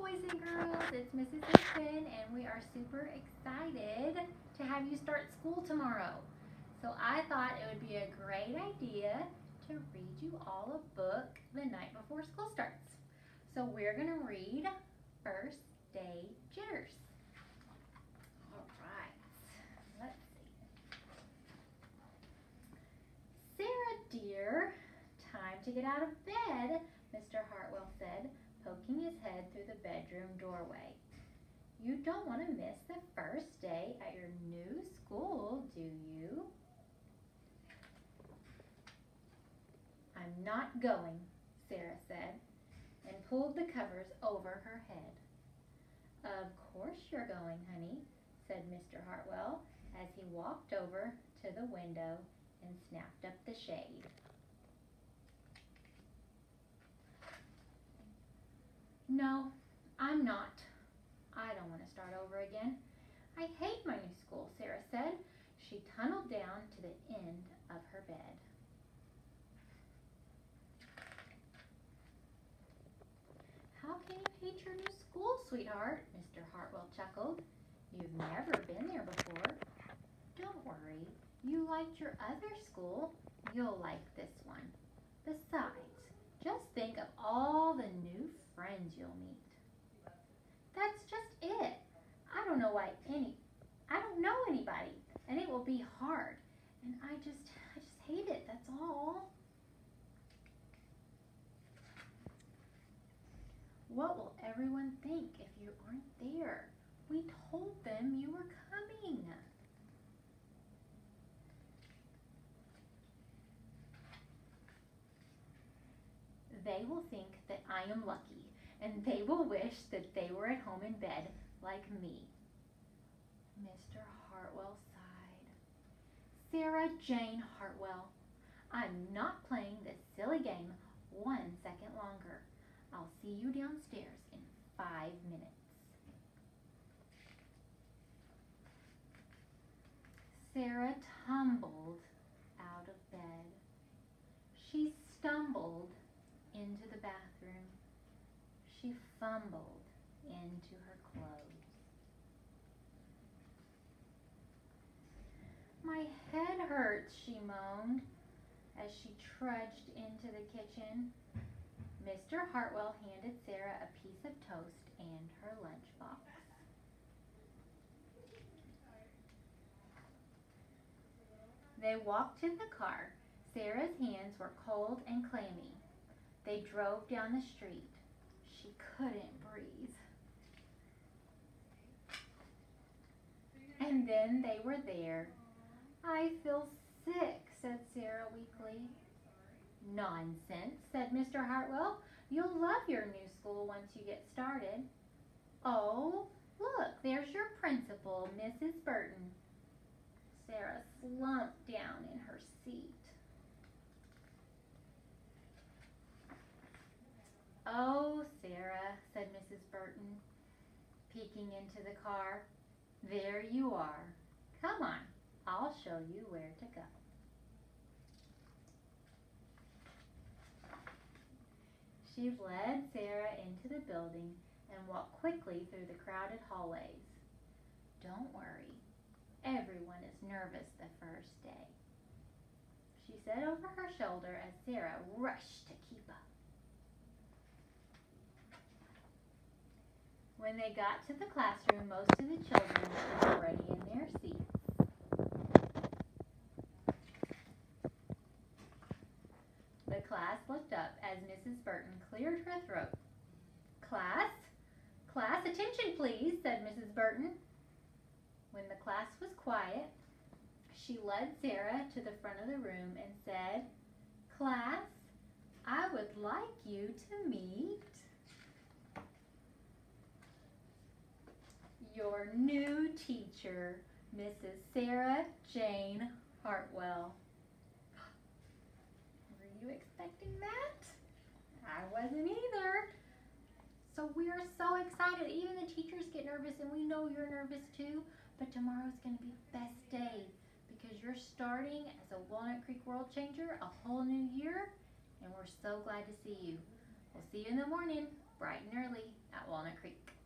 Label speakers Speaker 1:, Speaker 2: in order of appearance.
Speaker 1: boys and girls, it's Mrs. Hickman, and we are super excited to have you start school tomorrow. So I thought it would be a great idea to read you all a book the night before school starts. So we're going to read First Day Jitters. All right, let's see. Sarah, dear, time to get out of bed, Mr. Hartwell said, poking his head through the bedroom doorway. You don't want to miss the first day at your new school, do you? I'm not going, Sarah said, and pulled the covers over her head. Of course you're going, honey, said Mr. Hartwell as he walked over to the window and snapped up the shade. No, I'm not. I don't want to start over again. I hate my new school, Sarah said. She tunneled down to the end of her bed. How can you hate your new school, sweetheart? Mr. Hartwell chuckled. You've never been there before. Don't worry. You liked your other school. You'll like this one. Besides, just think of all the new friends you'll meet. That's just it. I don't know anybody, and it will be hard. And I just hate it, that's all. What will everyone think if you aren't there? We told them you were coming. They will think that I am lucky, and they will wish that they were at home in bed like me. Mr. Hartwell sighed. Sarah Jane Hartwell, I'm not playing this silly game 1 second longer. I'll see you downstairs in 5 minutes. Sarah tumbled out of bed. She stumbled into the bathroom. She fumbled into her clothes. My head hurts, she moaned as she trudged into the kitchen. Mr. Hartwell handed Sarah a piece of toast and her lunchbox. They walked to the car. Sarah's hands were cold and clammy. They drove down the street. She couldn't breathe. And then they were there. I feel sick, said Sarah weakly. Nonsense, said Mr. Hartwell. You'll love your new school once you get started. Oh, look, there's your principal, Mrs. Burton. Sarah slumped down in her seat. Oh, Sarah, said Mrs. Burton, peeking into the car. There you are. Come on, I'll show you where to go. She led Sarah into the building and walked quickly through the crowded hallways. Don't worry, everyone is nervous the first day, she said over her shoulder as Sarah rushed to keep up. When they got to the classroom, most of the children were already in their seats. The class looked up as Mrs. Burton cleared her throat. Class, attention please, said Mrs. Burton. When the class was quiet, she led Sarah to the front of the room and said, Class, I would like you to meet your new teacher, Mrs. Sarah Jane Hartwell. Were you expecting that? I wasn't either. So we are so excited. Even the teachers get nervous, and we know you're nervous too. But tomorrow's going to be the best day because you're starting as a Walnut Creek World Changer, a whole new year, and we're so glad to see you. We'll see you in the morning, bright and early, at Walnut Walnut Creek.